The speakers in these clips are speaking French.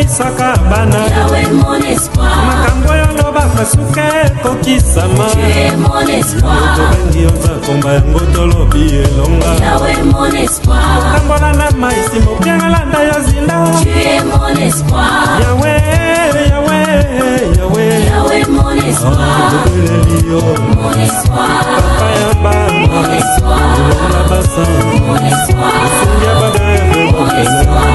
Isaka bana Yahweh mon espoir. makambo yo lobaka suka ekokisama. Tu es mon espoir. Tobengi ozakomba yango tolobi elonga. Yahweh mon espoir. Tambola na maisi mopianga landa yo zinda. Tu es mon espoir. Yahweh, Yahweh, Yahweh. Yahweh mon espoir. Mon espoir. Papa yamba Mon espoir. la basa. Mon espoir. Sungia badere Mon espoir.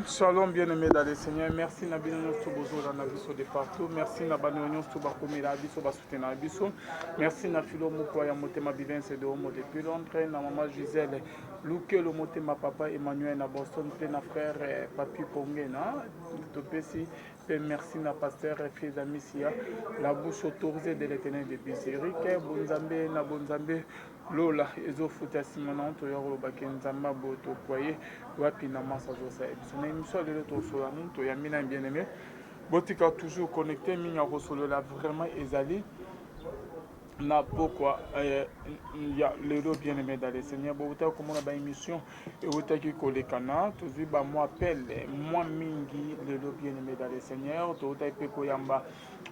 Shalom bien-aimés dans le Seigneur, merci na bino nyonso bozola na biso de partout, merci na bano nyonso bakomela biso basoutenir biso, merci na filo moko ya motema Bivense de Homo depuis Londres, na maman Gisèle Luke le motema papa Emmanuel na Boston, pe na frère Papi Pongena, topesi pe merci na pasteur Fils Amicia, la bouche autorisée de l'Éternel de Bizerique, bonzambe na bonzambe Lola ezofuta simana to yoro bakenzamba boto kwaye wapi na masa zosa ebisona émission de l'autre sola to yamina bien aimé botika toujours connecté minya rosolo la vraiment ezali na pourquoi ya lelo bien aimé dans le Seigneur bota comme na ba émission et otaki kolekana to zi ba moi appelle moi mingi lelo bien aimé dans le Seigneur to ota pe koyamba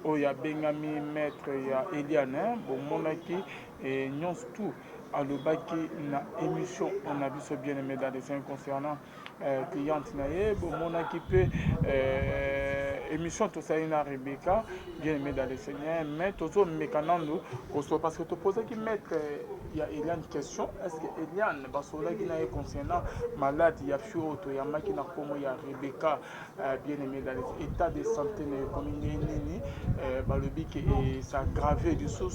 oya bengami maître ya Eliane bon monaki et nous tout à l'obaki na émission on a vu ce bien aimé dans les Seigneur concernant cliente naie bon mon équipe émission tout ça na Rebecca bien aimé dans les Seigneur mais toujours mécanando parce que tu posais qui mettre il y a Eliane question est-ce que Eliane basola qui na concernant malade il y a fio to ya maki na komo ya Rebecca bien aimé dans les états de santé comme nini balobi que ça gravé du sous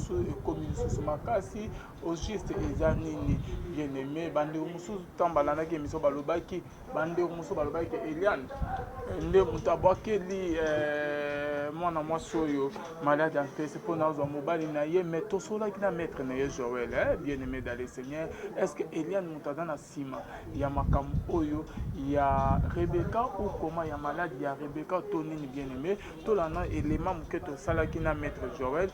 comme sous makasi au juste ezanini bien aimé bande musu tambalana ke miso balobaki bande musu balobaki Eliane nde mutabakeli mwana mwasi oyo malade ampesi mpo nazwa mobali na ye mais tosolaki na maître na ye Joël bien aimé dans le Seigneur est-ce que Eliane mutada na nsima ya makambo oyo ya Rebecca ou comment ya malade ya Rebecca to nini bien aimé tolana élément moke tosalaki na maître Joël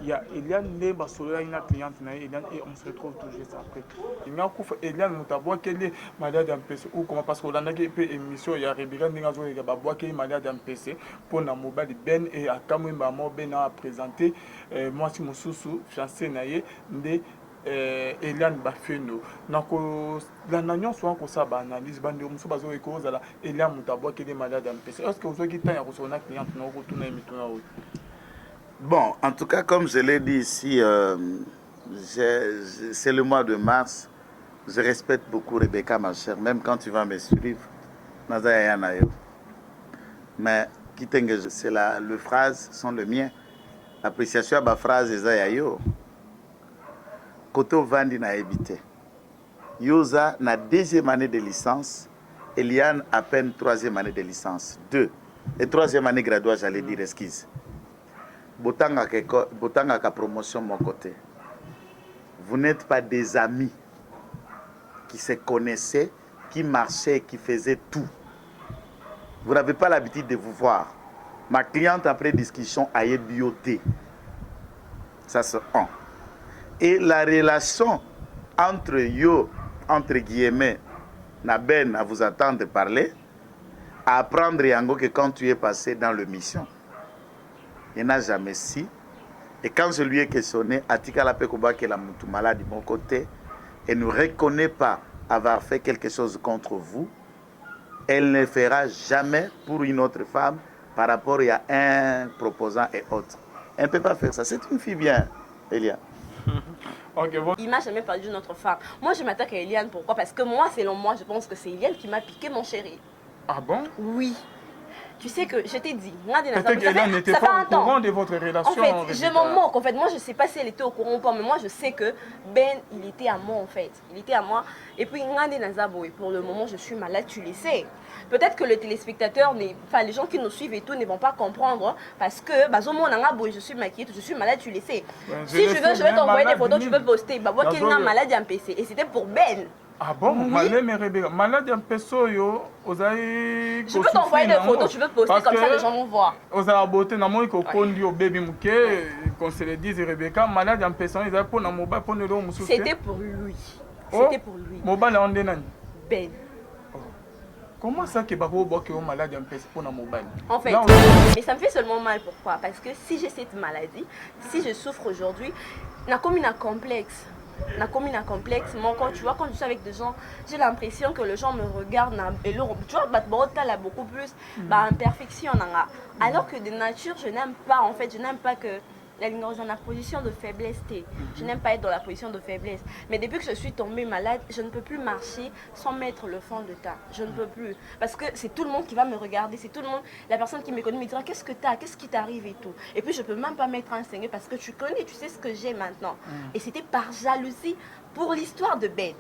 ya Eliane nde basololaki na cliente na ye Eliane et on se retrouve tout juste après inga kufa Eliane mutabwakeli malade ampesi ou comment parce que olandaki pe émission ya Rebecca ndenge azoyeka babwakeli malade ampesi mpo na mobali Ben et akamwemba mo Ben a présenté mwasi mosusu fiancé na ye nde Eliane bafeno nako la nyonso wan kosaba analyse bande musu bazo ekozala Eliane mutabwakeli malade ampesi est-ce que vous avez temps ya kosona cliente na okotuna emituna oyo. Bon, en tout cas, comme je l'ai dit ici, c'est le mois de mars. Je respecte beaucoup Rebecca, ma chère, même quand tu vas me suivre. Mais, c'est les phrases sont les miens. L'appréciation de la phrase est yo. Koto Vandi n'a évité. Yosa na deuxième année de licence. Eliane à peine troisième année de licence. 2. Et troisième année graduée, j'allais dire esquisse. Botanga ka promotion mon côté. Vous n'êtes pas des amis qui se connaissaient, qui marchaient, qui faisaient tout. Vous n'avez pas l'habitude de vous voir. Ma cliente, après discussion, a eu bioté. Ça c'est un. Et la relation entre yo, entre guillemets, na ben à vous attendre parler, à apprendre yango que quand tu es passé dans le mission, il n'a jamais si. Et quand je lui ai questionné, Atika la Pekoba qui est la moutou malade de mon côté, et ne reconnaît pas avoir fait quelque chose contre vous, elle ne fera jamais pour une autre femme par rapport à un proposant et autre. Elle ne peut pas faire ça. C'est une fille bien, Elia. Ok, bon. Il m'a jamais parlé d'une autre femme. Moi, je m'attaque à Eliane. Pourquoi? Parce que moi, selon moi, je pense que c'est Eliane qui m'a piqué mon chéri. Ah bon? Oui. Tu sais que je t'ai dit, peut-être qu'Eliane n'était pas au courant de votre relation. En fait, je m'en moque. En fait, moi, je ne sais pas si elle était au courant ou pas, mais moi, je sais que Ben, il était à moi, en fait. Il était à moi. Et puis, pour le moment, je suis malade, tu le sais. Peut-être que le téléspectateur, enfin, les gens qui nous suivent et tout, ne vont pas comprendre parce que, je suis maquillée, je suis malade, tu le sais. Si tu veux, je vais t'envoyer des photos, tu peux poster. Moi, qui est malade en PC. Et c'était pour Ben. Ah bon? Oui. Malade en peso yo, ozaï. Je peux t'envoyer des photos, tu peux poster comme ça, les gens vont voir. Ozaï beauté, namoy ko kondi au baby mouké, qu'on se le dise Rebecca, malade en peso, ils avaient pour na mobile pour ne le moussou. C'était pour lui. C'était pour lui. Mobile en denani. Ben. Comment ça que Babo Boké est malade en peso pour na mobile? En fait, mais ça me fait seulement mal. Pourquoi? Parce que si j'ai cette maladie, si je souffre aujourd'hui, n'a comme une complexe. Na comme un complexe, moi quand tu vois, quand je suis avec des gens, j'ai l'impression que les gens me regardent et leur, tu vois, là beaucoup plus imperfection. Alors que de nature, je n'aime pas, en fait, je n'aime pas que dans la position de faiblesse. Je n'aime pas être dans la position de faiblesse. Mais depuis que je suis tombée malade, je ne peux plus marcher sans mettre le fond de teint. Je ne peux plus. Parce que c'est tout le monde qui va me regarder. C'est tout le monde, la personne qui me connaît me dira qu'est-ce que tu as, qu'est-ce qui t'arrive et tout. Et puis je ne peux même pas mettre un seigneur parce que tu connais, tu sais ce que j'ai maintenant. Et c'était par jalousie pour l'histoire de Ben.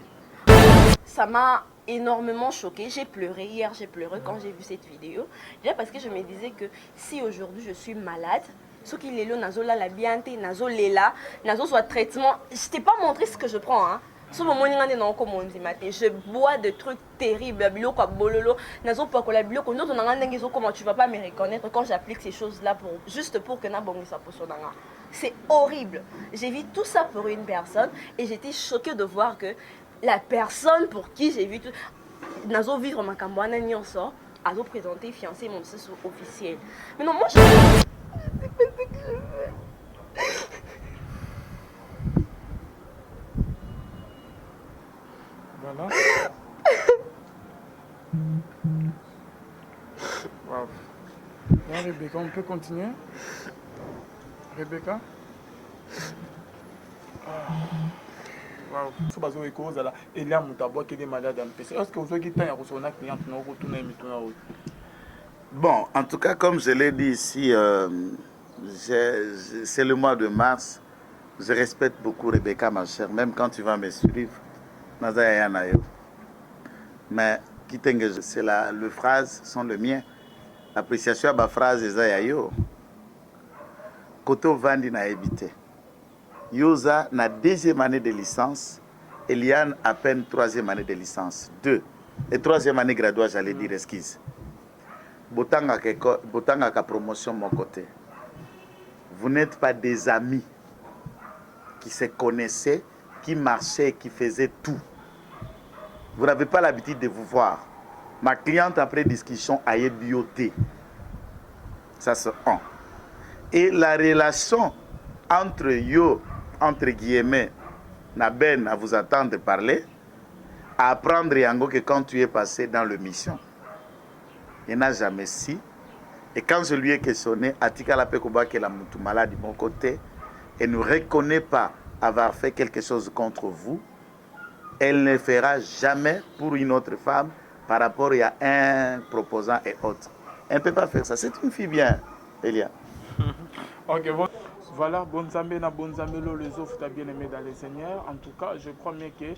Ça m'a énormément choquée. J'ai pleuré. Hier, j'ai pleuré quand j'ai vu cette vidéo. Déjà parce que je me disais que si aujourd'hui je suis malade, ce qui est là, nazo la bianté, nazo lela, nazo soit traitement. Je t'ai pas montré ce que je prends, hein. Ce moment je bois de trucs terribles, nazo pas que la bio comment tu vas pas me reconnaître quand j'applique ces choses-là juste pour que na bongi sa potion. C'est horrible. J'ai vu tout ça pour une personne et j'étais choquée de voir que la personne pour qui j'ai vu tout nazo vivre ma cambouana nyonso a présenté fiancé mon sous officiel. Mais non, moi je Voilà. Wow. Là, Rebecca, on peut continuer? Rebecca? Wow. So bazo eko zala Elia Moutabo qui est malade en PC. Est-ce que vous avez dit à recevoir client non retourner maintenant? Bon, en tout cas, comme je l'ai dit ici, c'est le mois de mars. Je respecte beaucoup Rebecca, ma chère, même quand tu vas me suivre. Mais c'est les phrases sont les miens. L'appréciation de la phrase est yo. Koto Vandi n'a habité. Yosa na deuxième année de licence. Eliane à peine troisième année de licence. 2. Et troisième année graduée, j'allais dire esquisse. Botanga ka promotion de mon côté. Vous n'êtes pas des amis qui se connaissaient, qui marchaient, qui faisaient tout. Vous n'avez pas l'habitude de vous voir. Ma cliente, après discussion, a eu bioté. Ça c'est un. Et la relation entre yo, entre guillemets, na ben à vous attendre parler, à apprendre yango que quand tu es passé dans le mission, il n'a jamais si. Et quand je lui ai questionné, Atika la Pekoba qui est la moutou malade de mon côté, elle ne reconnaît pas avoir fait quelque chose contre vous, elle ne fera jamais pour une autre femme par rapport à un proposant et autre. Elle ne peut pas faire ça. C'est une fille bien, Elia. Ok, bon. Voilà, bon Zambé, les offres t'as bien aimé dans les seigneurs. En tout cas, je crois bien que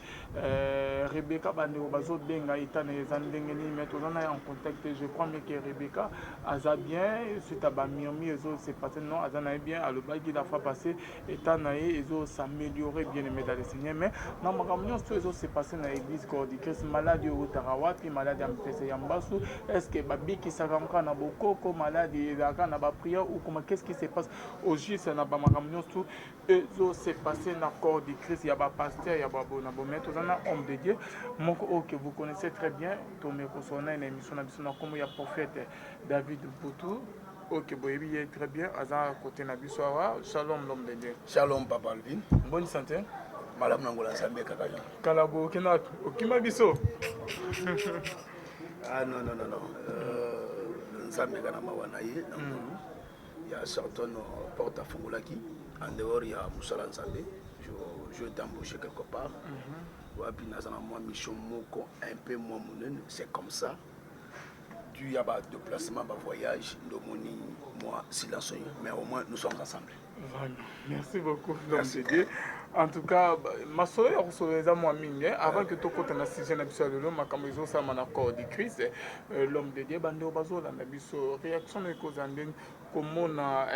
Rebecca Bandeo Bazo Benga Itane Zandengeni maintenant en contact. Je crois bien que Rebecca a bien, c'est à Bamiami, c'est passé non, Azana bien, à le bail qui a passé, et Tanae, ils ont s'amélioré bien aimé dans les seigneurs. Mais dans ma camion, c'est passé dans l'église Cordicus, maladie au Tarawa, puis maladie en PC Yambasu. Est-ce que Babi qui s'arrange à Boko, maladie à la prière ou comment qu'est-ce qui se passe au juste na bamakambo nyonso ezose passé na corps de Christ ya bapasteur ya babona bomé tozana homme de Dieu moko oyo que vous connaissez très bien tomekosona na émission na biso na kombo ya prophète David Boutou ok boyebi ye très bien aza côté na biso awa shalom l'homme de Dieu. Shalom Papa Alvin. Bonne santé. Madame Nangola Nzambe kaka yo. Kalabo kena okima biso. Ah non. Nzambe kana mawana ye. Il y a certains portes à Fongolaki. En dehors, il y a Moussala Nzambe. Je t'ai embauché quelque part. Puis moi mission moko un peu moins monene, c'est comme ça. Tu y a pas de déplacement, pas voyage, domoni moi silence, mais au moins nous sommes ensemble. Voilà. Merci beaucoup l'homme de Dieu. En tout cas, ma soeur a reçu moi mingi avant que tu côté na sujet na biso lelo makambo ça na corps de Christ l'homme de Dieu bande bazola na biso réaction na kozande komona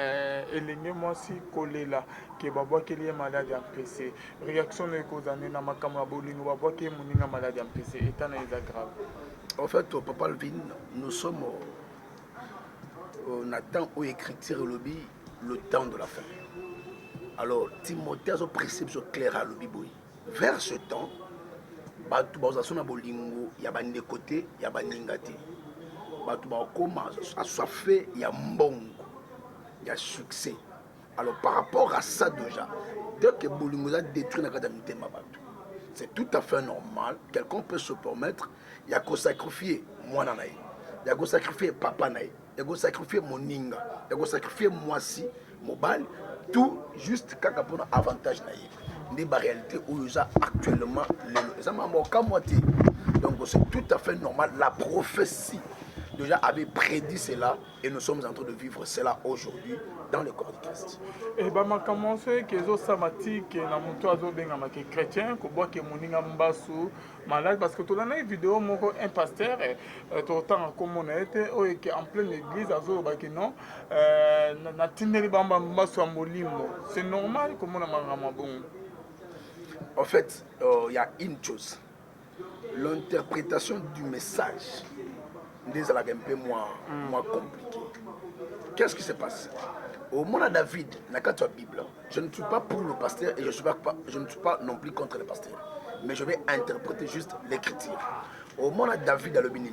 elenge mwasi kolela ke babwakeli malade ya mpese réaction na kozande na makambo ya bolingo babwakeli moninga malade ya mpese état na eza grave. En fait, Papa Alvin, nous sommes on attend où écriture le temps de la fin. Alors, Timothée a préception claire à l'obiboui. Vers ce temps, batu bazasona bolingo ya bande côté ya baningati. Batu ba commence à soiffer ya mbongo, ya succès. Alors par rapport à ça déjà, dès que bolingo a détruit na kata mitema batu. C'est tout à fait normal, quelqu'un peut se permettre, il y a qu'à sacrifier moi nanaï, il y a qu'à sacrifier papa naï, il y a qu'à sacrifier mon ninga, il y a qu'à sacrifier moi si, mon bal, tout juste quand on a avantage naïf. Des réalités où il y a actuellement donc c'est tout à fait normal. La prophétie déjà avait prédit cela et nous sommes en train de vivre cela aujourd'hui dans le corps de Christ. Et bah ma commencé que zo samatique na moto azo benga ma chrétien ko boa ke moninga mbasu malade parce que to na vidéo moko un pasteur to temps comme on a été en pleine église azo ba ke non na tineli bamba mbasu ya molimo c'est normal comme on a mangama bon. En fait, il y a une chose, l'interprétation du message est un peu moins compliqué. Qu'est-ce qui se passe? Au moment de David, dans la Bible, je ne suis pas pour le pasteur et je ne suis pas non plus contre le pasteur. Mais je vais interpréter juste l'écriture. Au moment de David dans le Bénin,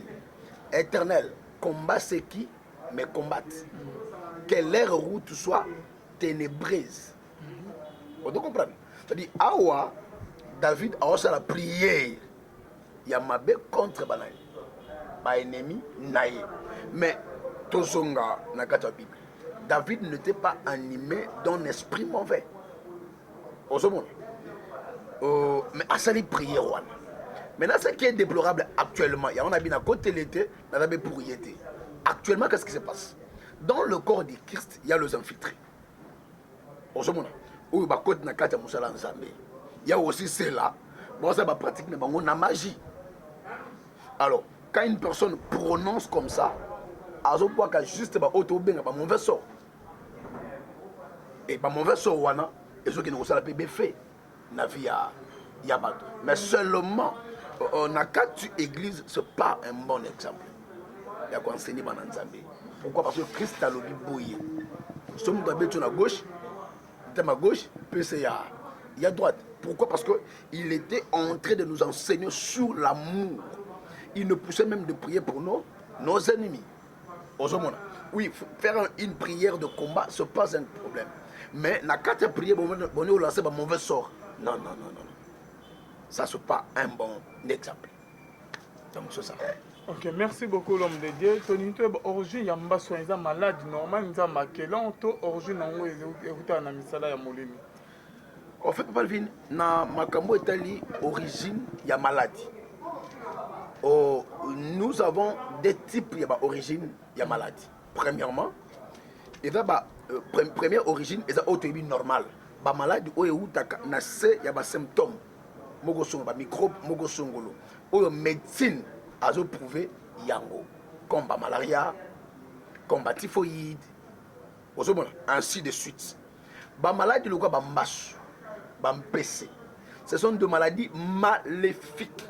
Éternel, combat ceux qui me combattent. Que leur route soit ténébreuse. Vous comprenez? C'est-à-dire, Awa, David a aussi la prière. Il y a Mabé contre Banaï. Ba ennemi, naïe. Mais, Tozonga, dans la Bible, David n'était pas animé d'un esprit mauvais. Mais à ça, il priait. Maintenant, ce qui est déplorable actuellement, il y a un habit à côté de l'été, il y a un pour y être. Actuellement, qu'est-ce qui se passe? Dans le corps de Christ, il y a les infiltrés. Il y a aussi cela, ça va pratiquer la magie. Alors, quand une personne prononce comme ça, elle a juste un mauvais sort. Et un mauvais sort, il y a des fait. Mais seulement, on a quatre églises, ce n'est pas un bon exemple. Il y a quoi enseigner dans Nzambe. Pourquoi? Parce que Christ a le bouillé. Nous sommes à gauche. À gauche, puis il y a droite. Pourquoi? Parce qu'il était en train de nous enseigner sur l'amour. Il nous poussait même de prier pour nos ennemis. Oui, faire une prière de combat, ce n'est pas un problème. Mais la carte prière, on est lancé un mauvais sort. Non. Ça, ce n'est pas un bon exemple. Donc, c'est ça. Ok, merci beaucoup l'homme de Dieu. Tony, tu es origine yamba soins malade normal, nous avons maquelon, tu origine en haut et écouter un misala ya molimi. En fait, Papa Alvin, na makambo etali origine ya maladie. Nous avons des types de origine ya maladie. Premièrement, première origine est auto-immune normale. Ba maladie o eutaka na se ya ba symptômes. Mogo songo ba microbe mogo songolo. O médecine a prouvé yango comme la malaria, comme la typhoïde, ainsi de suite. Les maladies, ce sont des maladies maléfiques.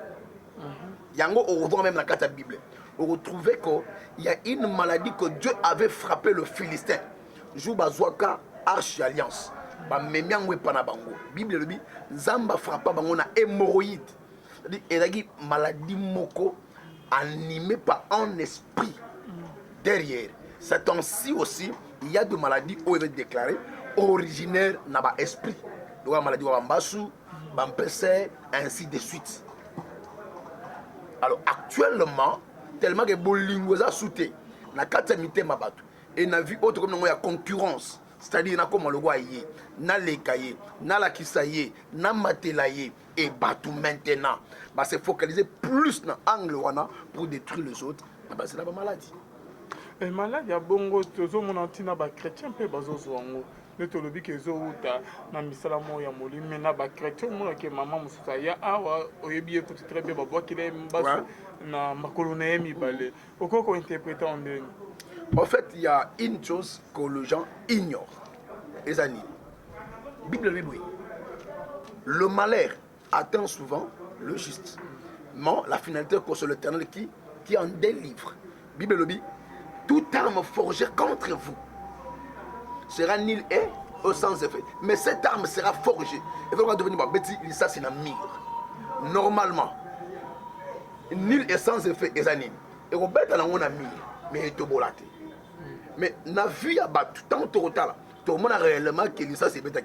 Yango, on revoit même dans la Bible. On retrouve qu'il y a une maladie que Dieu avait frappé le Philistin. Jour bazouaka arche alliance bamemi yango epa na bango bible elobi nzambe frappa bango na hémorroïde, c'est-à-dire ezalaki maladie moko animée par un esprit derrière. C'est ainsi aussi il y a des maladies où il est déclaré originaire na ba esprit, donc la maladie wa bambasu bampese ainsi de suite. Alors actuellement tellement que bolingo za souté na kati mité mabatu et na vu autre comme il y a concurrence, c'est-à-dire na comme le roi yé na lekaye na la kisaye na matelaye et batu maintenant bah c'est focaliser plus dans angle wana pour détruire les autres, bah c'est la maladie. Et maladie ya bongo tozo mona ntina ba chrétien pe bazozwa ngo ne tolobi ke zouta na misala mo ya molime na ba chrétien mo ke mama mususa ya awa oyebi écoute très bien ba bokile mbaso na makolo na yemi balé okoko interpréter en ndenge. En fait, il y a une chose que les gens ignorent. Les amis, Bible, le malheur atteint souvent le juste. Mais la finalité, c'est l'Éternel qui en délivre. Bible le dit, toute arme forgée contre vous sera nulle et sans effet. Mais cette arme sera forgée. Et vous devenir ça c'est un mire. Normalement, nulle et sans effet, les amis. Et vous bête à la mire, mais il te bolate. Mais na vu ya ba tout temps total tout le monde a réellement que ça c'est bête à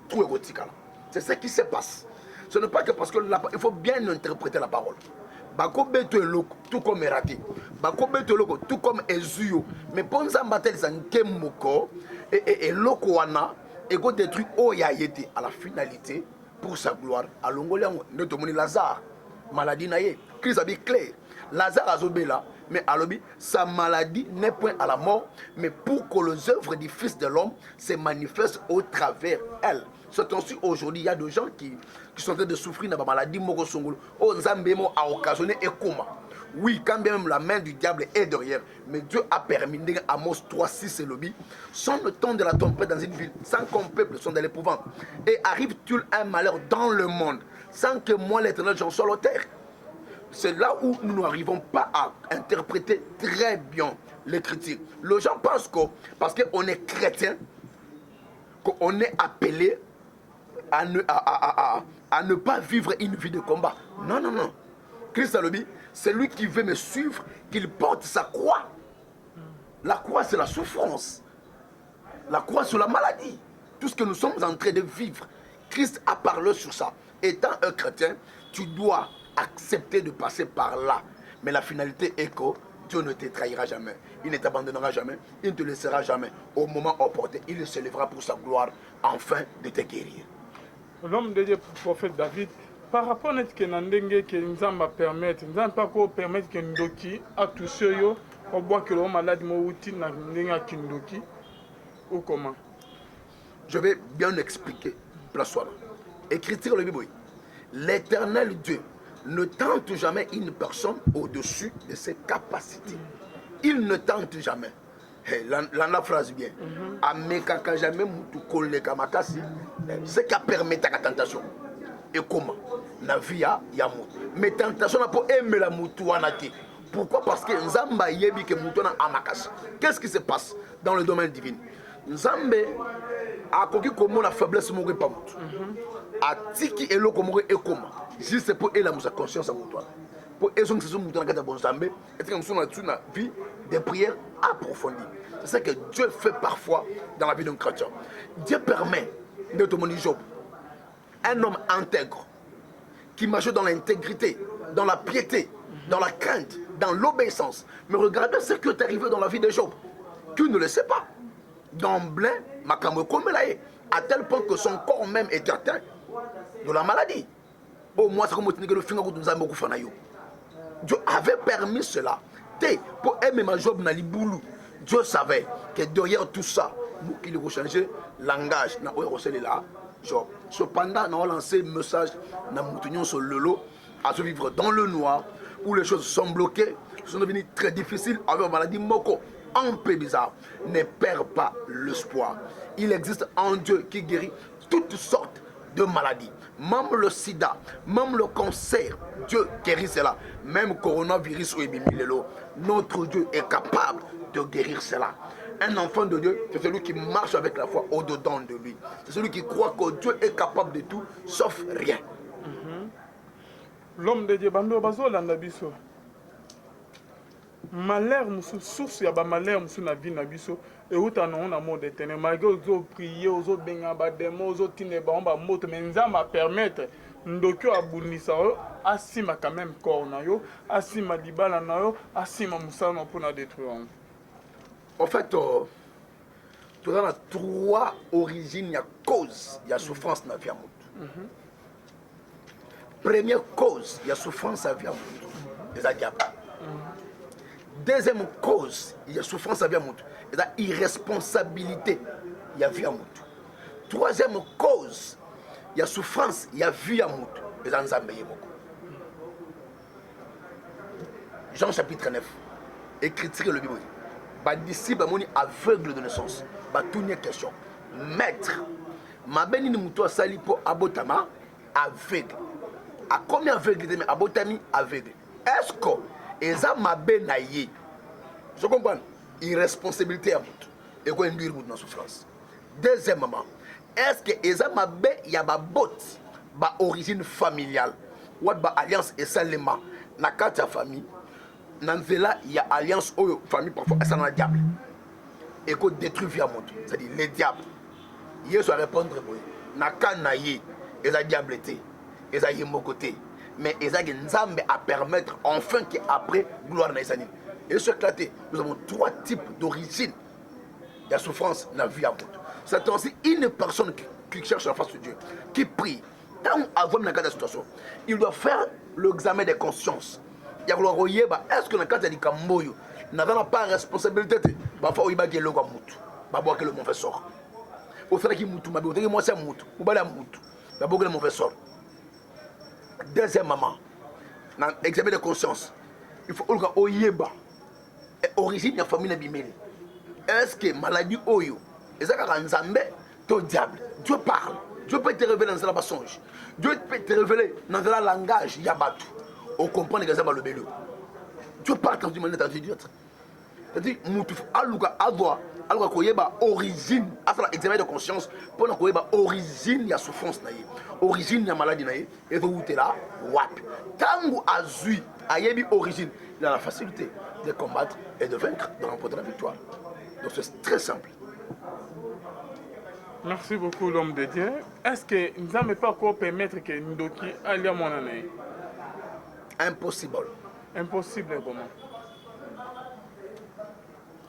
tout érotique là. C'est ce qui se passe. Ce n'est pas que parce que il faut bien interpréter la parole. Bako beto eloko tout comme raté. Bako beto eloko tout comme ezuyo. Mais ponza mbatel sanke moko et eloko wana et go détruit oya yete à la finalité pour sa gloire. À longolia ne to moni Lazare maladie naie. Christ a dit clair. Lazare azobela. Mais alobi, sa maladie n'est point à la mort, mais pour que les œuvres du Fils de l'homme se manifestent au travers elle. C'est ainsi aujourd'hui, il y a des gens qui sont en train de souffrir de la maladie Mogosongolo. Oh, Nzambemo a occasionné et comment. Oui, quand bien même la main du diable est derrière, mais Dieu a permis, Amos 3:6 c'est lobby, sans le temps de la tempête dans une ville, sans qu'un peuple soit dans l'épouvante. Et arrive-t-il un malheur dans le monde, sans que moi l'Éternel j'en sois l'auteur. C'est là où nous n'arrivons pas à interpréter très bien l'écriture. Les gens pensent que parce qu'on est chrétien, qu'on est appelé à ne pas vivre une vie de combat. Non, non, non. Christ a dit, c'est lui qui veut me suivre, qu'il porte sa croix. La croix, c'est la souffrance. La croix, c'est la maladie. Tout ce que nous sommes en train de vivre. Christ a parlé sur ça. Étant un chrétien, tu dois accepter de passer par là. Mais la finalité est que Dieu ne te trahira jamais. Il ne t'abandonnera jamais. Il ne te laissera jamais. Au moment opportun, il se lèvera pour sa gloire, afin de te guérir. L'homme de Dieu, prophète David, par rapport à ce que Nandenge que Nzamba permettre, Nzamba pas permettre que Ndoki a touché yo, on voit que l'homme malade mouti na Ndenga Kindoki ou comment? Je vais bien expliquer. Place-toi. Écriture le Bible. L'Éternel Dieu ne tente jamais une personne au-dessus de ses capacités. Il ne tente jamais. La phrase bien. Amekaka jamais mutu koleka makasi. Ce qui a permis ta tentation. Et comment? La vie a mutu. Mais tentation n'a pas aimé la mutu wanati. Pourquoi? Parce que Nzamba yebi ke mutu na amakasi. Qu'est-ce qui se passe dans le domaine divin? Nzambe a koki komo la faiblesse moko pa mutu. A tiki eloko moko ekoma. Juste pour élaguer sa conscience à toi. Pour élaguer sa conscience à toi. Et que nous sommes dans une vie de prière approfondie. C'est ça que Dieu fait parfois dans la vie d'un chrétien. Dieu permet de te demander Job. Un homme intègre qui marche dans l'intégrité, dans la piété, dans la crainte, dans l'obéissance. Mais regardez ce qui est arrivé dans la vie de Job. Tu ne le sais pas. D'emblée, à tel point que son corps même est atteint de la maladie. Au moins, c'est comme Dieu avait permis cela. Pour aimer ma Job na liboulou. Dieu savait que derrière tout ça, il a changé le langage. Job. Cependant, on a lancé un message sur le lot, à se vivre dans le noir, où les choses sont bloquées, sont devenues très difficiles avec une maladie moko. Un peu bizarre. Ne perds pas l'espoir. Il existe un Dieu qui guérit toutes sortes de maladies. même le sida, même le cancer, Dieu guérit cela. Même coronavirus ou ébimilelo, notre Dieu est capable de guérir cela. Un enfant de Dieu, c'est celui qui marche avec la foi au-dedans de lui. C'est celui qui croit que Dieu est capable de tout, sauf rien. L'homme de Dieu, bando bazo landa biso. Malheur musu source ya ba malheur musu na vie na biso et uta na on a mot de tenir malgré ozo prier ozo benga ba demo ozo tine ba on ba moto mais nzamba permettre ndokyo abunisa yo asima quand même corps na yo asima libala na yo asima musana pour na détruire. En fait, tu as trois origines, il y a cause, il y a souffrance dans la vie à monde. Première cause, il y a souffrance à la vie à monde. Les diable. Deuxième cause, il y a souffrance à la vie à monde. Et irresponsabilité, il y a vie à monde. Troisième cause, il y a souffrance, il y a vie à monde. Et ça nous a meillé beaucoup. Jean chapitre 9, écriture le Bible. Les disciples sont aveugles de naissance. Tout une question. Maître, ma béni nous mouton sali pour abotama aveugle. À combien aveugle mais abotami aveugle. Est-ce que eza ma benaye? Je comprends. Irresponsabilité à mout. Et quoi induire mout dans souffrance. Deuxièmement, est-ce que eza ma be ya ba bot ba origine familiale ou ba alliance et salema na kata famille. Nanzela, il y a alliance aux familles parfois, ça dans le diable. Et qu'on détruit via mon Dieu. C'est-à-dire les diables. Ils sont répondre, na kanaye, ils ont diableté, ils ont mon côté. Mais ils ont nzambe à permettre enfin qu'après, gloire na isani. Et ce éclaté, nous avons trois types d'origine. Il y a souffrance, la vie à monde. C'est aussi une personne qui cherche la face de Dieu, qui prie. Tant avant dans la situation, il doit faire l'examen des consciences. Est-ce que dans le cas de Kamboyo, n'a pas de responsabilité? Parfois, il y a des gens qui ont le mauvais sort. Au fait, il y a des gens qui ont le mauvais sort. Deuxièmement, dans l'examen de conscience, il faut que Oyeba origine de la famille Bimeli. Est-ce que maladie Oyo, est-ce que Nzambe, ton diable, Dieu parle, Dieu peut te révéler dans un songe, Dieu peut te révéler dans un langage Yabatu. On comprend les gens le bélo. Dieu parle dans une manière d'idiote. C'est-à-dire, Alouka Adwa, Alouka Koyeba, origine, à faire l'examen de conscience, pour Koyeba, origine, il y a souffrance, origine, il y a maladie, et vous êtes là, wap. Tango Azui, Ayebi, origine, il a la facilité de combattre et de vaincre, de remporter la victoire. Donc c'est très simple. Merci beaucoup, l'homme de Dieu. Est-ce que nous n'avons pas encore permettre que Ndoki aille à mon année? Impossible. Impossible comment?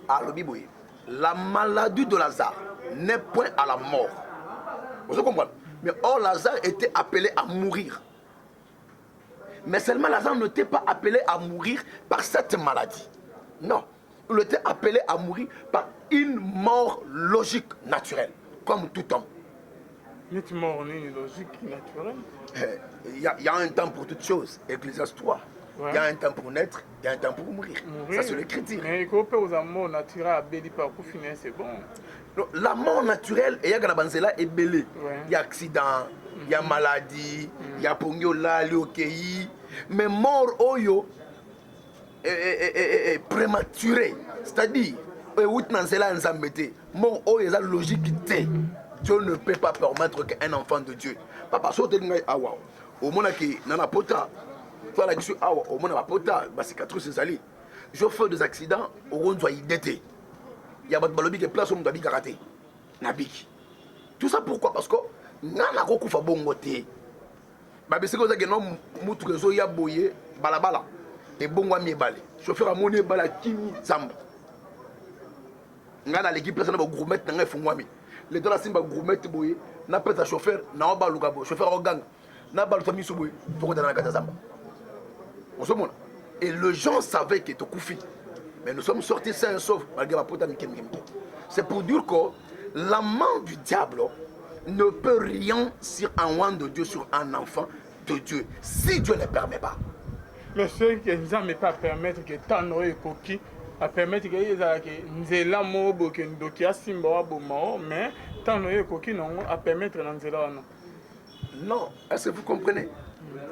Alors, Biboui, la maladie de Lazare n'est point à la mort. Vous comprenez? Mais or, Lazare était appelé à mourir. Mais seulement Lazare n'était pas appelé à mourir par cette maladie. Non. Il était appelé à mourir par une mort logique, naturelle, comme tout homme. Une mort logique, naturelle? Il y a un temps pour toutes choses. Ecclésiaste 3. Il y a un temps pour naître, il y a un temps pour mourir. Ça, c'est l'écriture. Mais il faut aux morts naturelles, c'est bon. La mort naturelle, il y a est belé. Il y a accident, il y a maladie, il y a pongiola, l'okei. Mais mort oyo est prématuré. C'est-à-dire, mort oyo est la logique. Dieu ne peut pas permettre qu'un enfant de Dieu. Papa, saute awa. Au monde qui n'en a pas tant. Toi là, je awa. Au monde n'a pas tant. Bah cicatrice c'est sali. Je fais des accidents. Au monde doit y d'été. Il y a pas de balobi qui place au monde doit karaté. Nabik. Tout ça pourquoi? Parce que n'ana ko kufa bongote. Bah c'est comme ça que non mutu rezo ya boye balabala. Et bongo mi balé. Chauffeur a moné bala kimi zamba. Ngana l'équipe place na ba gourmet na ngefungwami. Les deux la simba gourmet boye na pète chauffeur na ba luka bo chauffeur au gang na ba famille so boye faut que dans la katazamba. On se montre. Et les gens savaient que tu koufi. Mais nous sommes sortis sains et saufs malgré la pote mikem. C'est pour dire que la main du diable ne peut rien sur un roi de Dieu, sur un enfant de Dieu, si Dieu ne permet pas. Mais ce qui ne pas permettre que tant et coquille à permettre que nzela mobo que ndoki asimba wa bomao mais tant et coquille non à permettre nzela non. Non, est-ce que vous comprenez?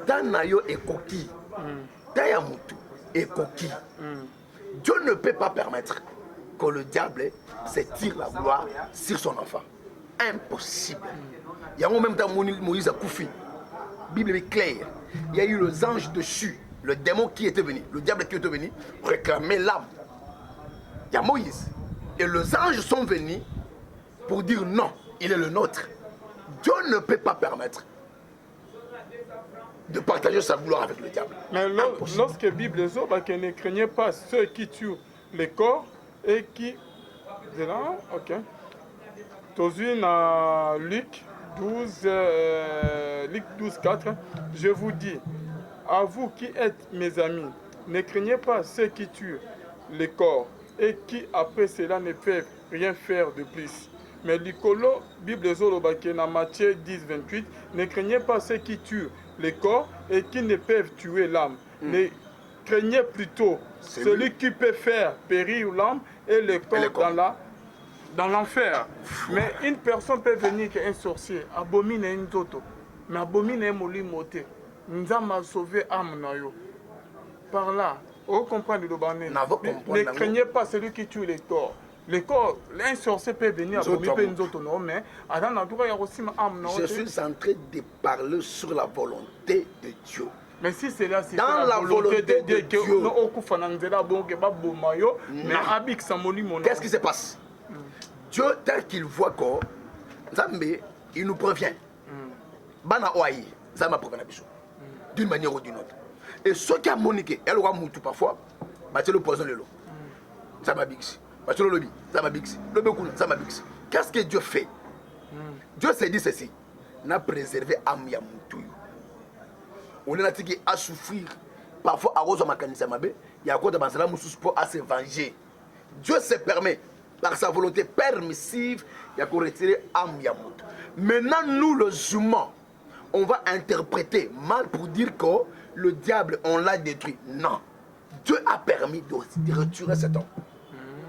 Tanayo est coquille. Tayamutu est coquille. Dieu ne peut pas permettre que le diable se tire la gloire sur son enfant. Impossible. Il y a en même temps Moïse a Koufi. Bible est claire. Il y a eu les anges dessus, le démon qui était venu, le diable qui était venu réclamer l'âme. Il y a Moïse. Et les anges sont venus pour dire non, il est le nôtre. Dieu ne peut pas permettre de partager sa gloire avec le diable. Mais lorsque la Bible dit ne craignez pas ceux qui tuent les corps et qui... C'est là, ok. Aujourd'hui, dans Luc 12, 4, je vous dis, à vous qui êtes mes amis, ne craignez pas ceux qui tuent les corps et qui après cela ne peuvent rien faire de plus. Mais l'icolo, Bible Zolobake, dans Matthieu 10, 28, ne craignez pas ceux qui tuent les corps et qui ne peuvent tuer l'âme. Ne craignez plutôt celui qui peut faire périr l'âme et le corps dans l'enfer. Mais une personne peut venir qu'un sorcier, abomine un toto, mais abomine un moli moté. Nous avons sauvé l'âme. Par là, vous comprenez le bané. Ne craignez pas celui qui tue les corps. Les corps, un sorcier peut venir abominer un toto, mais il y a aussi l'âme. Je suis en train de parler sur la volonté de Dieu. Mais si c'est là, c'est dans la volonté de Dieu, qu'est-ce qui se passe? Dieu, tel qu'il voit que Zambé, il nous prévient. Bana Oaï, Zamba Provenabisho. D'une manière ou d'une autre. Et ceux qui ont moniqué, elle aura moutou parfois, c'est le poison de l'eau. Zamba Bixi. C'est le lobby, Zamba Bixi. Le Bekoun, Zamba Bixi. Qu'est-ce que Dieu fait? Dieu s'est dit ceci. N'a préservé Amia Moutou. On a dit à souffrir. Parfois, à Rosa Makanisamabe, il y a encore de Bansala Moussous pour à se venger. Dieu se permet, par sa volonté permissive, il y a qu'on retire Amia Moutou. Maintenant, nous, les humains, on va interpréter mal pour dire que le diable, on l'a détruit. Non. Dieu a permis de retirer cet homme.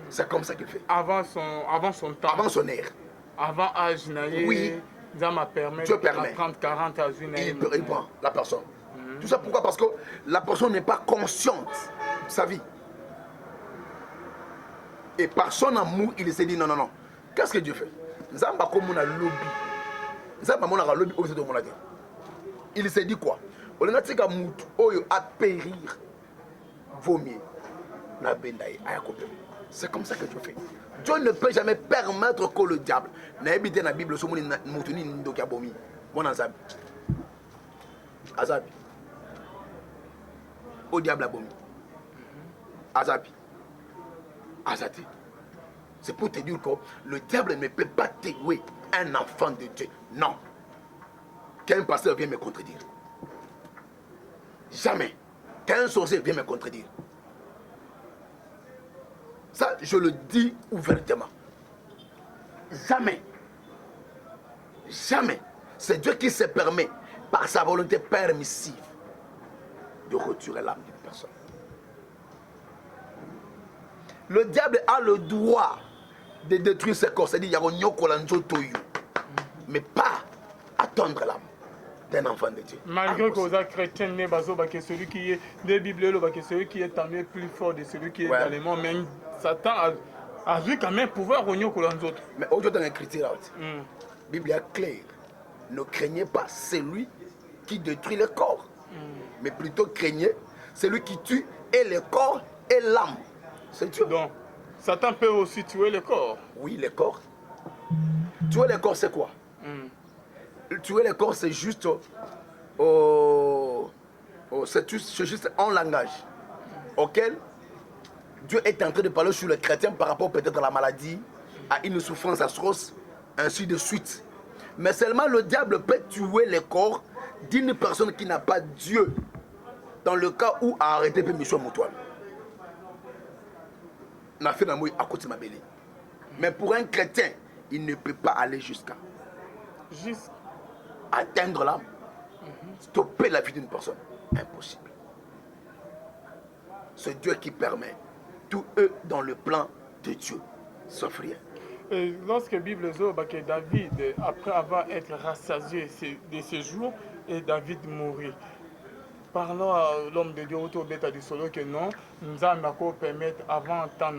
C'est comme ça qu'il fait. Avant son temps. Avant son ère. Avant âge naïf. Oui. Dieu permet. 30, 40 âges il prend la personne. Tout ça pourquoi? Parce que la personne n'est pas consciente de sa vie. Et par son amour, il s'est dit non, non, non. Qu'est-ce que Dieu fait? Zamba comme on a lobby. Zamba mon a lobby au de mon lagi. Il s'est dit quoi? On a dit qu'à à périr, vomir, la bendaï, à couper. C'est comme ça que Dieu fait. Dieu ne peut jamais permettre que le diable n'ait dans la Bible, Azabi. Au diable abomi. Azabi. Azati. C'est pour te dire que le diable ne peut pas tuer un enfant de Dieu. Non. Qu'un pasteur vient me contredire. Jamais. Qu'un sorcier vient me contredire. Ça, je le dis ouvertement. Jamais. Jamais. C'est Dieu qui se permet, par sa volonté permissive, de retirer l'âme d'une personne. Le diable a le droit de détruire ses corps. C'est-à-dire, mais pas attendre l'âme d'un enfant de Dieu. Malgré que vous êtes chrétien, celui qui est des Bibles, celui qui est en plus fort de celui qui est dans les mondes, mais Satan a vu quand même pouvoir rogner que les autres. Mais aujourd'hui, dans l'écriture, la Bible est claire. Ne craignez pas celui qui détruit le corps, mais plutôt craignez celui qui tue et le corps et l'âme. C'est Dieu. Donc, Satan peut aussi tuer le corps. Oui, le corps. Tuer le corps, c'est quoi? Tuer le corps, c'est juste, c'est juste un langage auquel Dieu est en train de parler sur le chrétien par rapport peut-être à la maladie, à une souffrance atroce, ainsi de suite. Mais seulement le diable peut tuer le corps d'une personne qui n'a pas Dieu, dans le cas où a arrêté mission Moutouane. Mais pour un chrétien, il ne peut pas aller jusqu'à atteindre l'âme, stopper la vie d'une personne. Impossible. C'est Dieu qui permet. Tout eux dans le plan de Dieu, sauf rien. Et lorsque la Bible dit que David, après avoir été rassasié de ses jours, et David mourit. Parlons à l'homme de Dieu autour de du solo que non, nous allons permettre avant de temps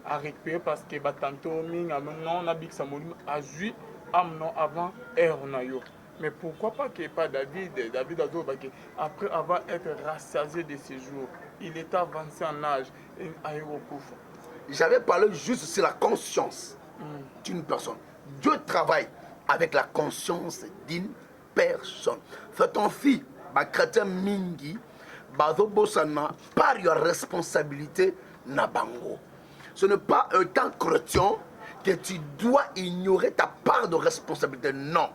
à récupérer parce que tantôt non a big samolim a joué avant heure nayo. Mais pourquoi pas que pas David a dit après avoir été rassasié de ses jours, il est avancé en âge et a eu recouvre. J'avais parlé juste sur la conscience d'une personne. Dieu travaille avec la conscience d'une personne. C'est ton fils, ma chrétien mingi, bazo bosana par your responsabilité na bango. Ce n'est pas un temps chrétien que tu dois ignorer ta part de responsabilité. Non.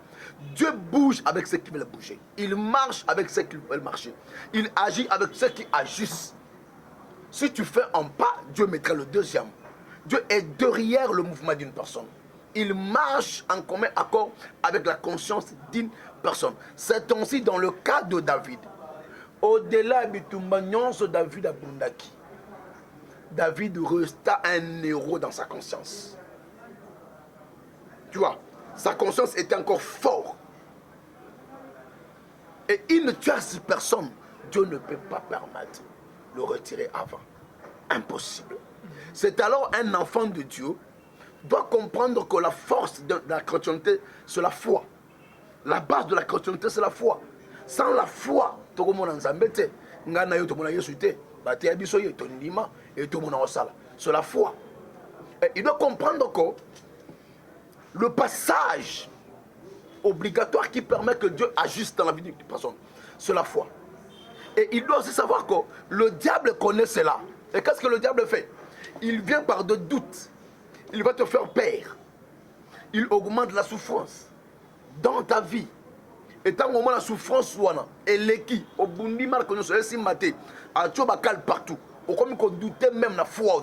Dieu bouge avec ceux qui veulent bouger. Il marche avec ceux qui veulent marcher. Il agit avec ceux qui agissent. Si tu fais un pas, Dieu mettra le deuxième. Dieu est derrière le mouvement d'une personne. Il marche en commun accord avec la conscience d'une personne. C'est ainsi dans le cas de David. Au-delà de David à Bundaki, David resta un héros dans sa conscience. Tu vois, sa conscience était encore forte. Et il ne tue personne. Dieu ne peut pas permettre le retirer avant. Impossible. C'est alors un enfant de Dieu doit comprendre que la force de la chrétienté, c'est la foi. La base de la chrétienté, c'est la foi. Sans la foi, tout le monde en embête. C'est la foi. Et il doit comprendre que le passage obligatoire qui permet que Dieu agisse dans la vie d'une personne, c'est la foi. Et il doit aussi savoir que le diable connaît cela. Et qu'est-ce que le diable fait? Il vient par de doutes. Il va te faire peur. Il augmente la souffrance dans ta vie. Et tant que la souffrance, elle est qui? Au bout de mal, qu'on se laisse mater. À Tchobakal partout. Au comme qu'on doutait même la foi.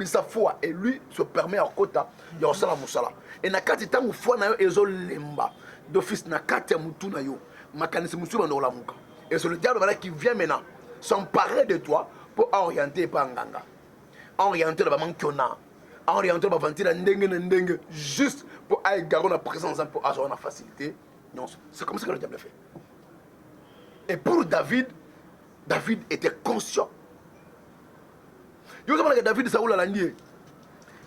Sa foi et lui se permet à kota ya osala musala et na kati tangu foi na yo ezolemba d'office na kati ya mutu na yo makanisi musu na la muka et c'est le diable qui vient maintenant s'emparer de toi pour orienter pas nganga orienter la mankiona orienter la ventile ndenge juste pour aller garder la présence pour avoir la facilité. Non, c'est comme ça que le diable fait. Et pour David était conscient. Yo que David Saoul a landié.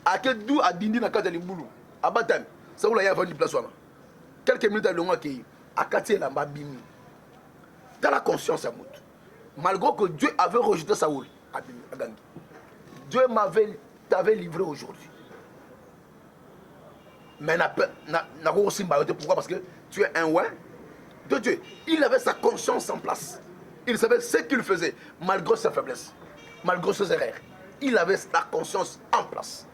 À quel dou a dindi na kata limbulu. À Batam, Saoul a y vendu place wana. Quelques minutes à l'on a qui a cassé la babimi. Dans la conscience à Mout. Malgré que Dieu avait rejeté Saoul à Gangi. Dieu t'avait livré aujourd'hui. Mais n'a aussi mbayoté. Pourquoi? Parce que tu es un ouais de Dieu. Il avait sa conscience en place. Il savait ce qu'il faisait malgré sa faiblesse, malgré ses erreurs. Il avait la conscience en place.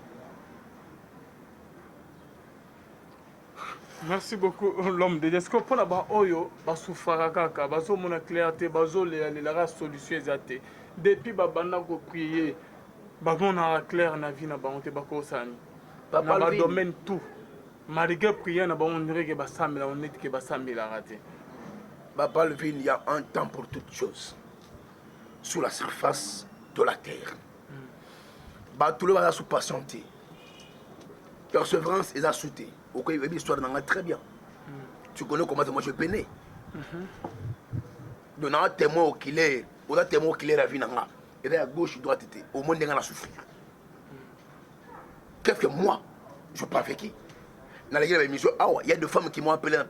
Merci beaucoup l'homme de Dieu. Est-ce que pour la bas oyo basufara kaka bazo mona clarté bazo la solution exacte. Depuis babana ko prier babona clair na vie na banté bakosani. Papa le domaine tout. Malgré prier na bon dirait que basamela on est que basamela raté. Papa le il y a un temps pour toutes choses. Sur la surface de la terre. Tout le monde a sous patienté. Persévérance est à souter. Ok, l'histoire n'en a très bien. Tu connais comment moi je peinais. Donc, on a un témoin qu'il est, on a un témoin qu'il est la vie n'anga. Et là à gauche, droite, au monde n'en a souffrir. Qu'est-ce que moi, je pas fait qui? Dans la émission, il y a des femmes qui m'ont appelé dans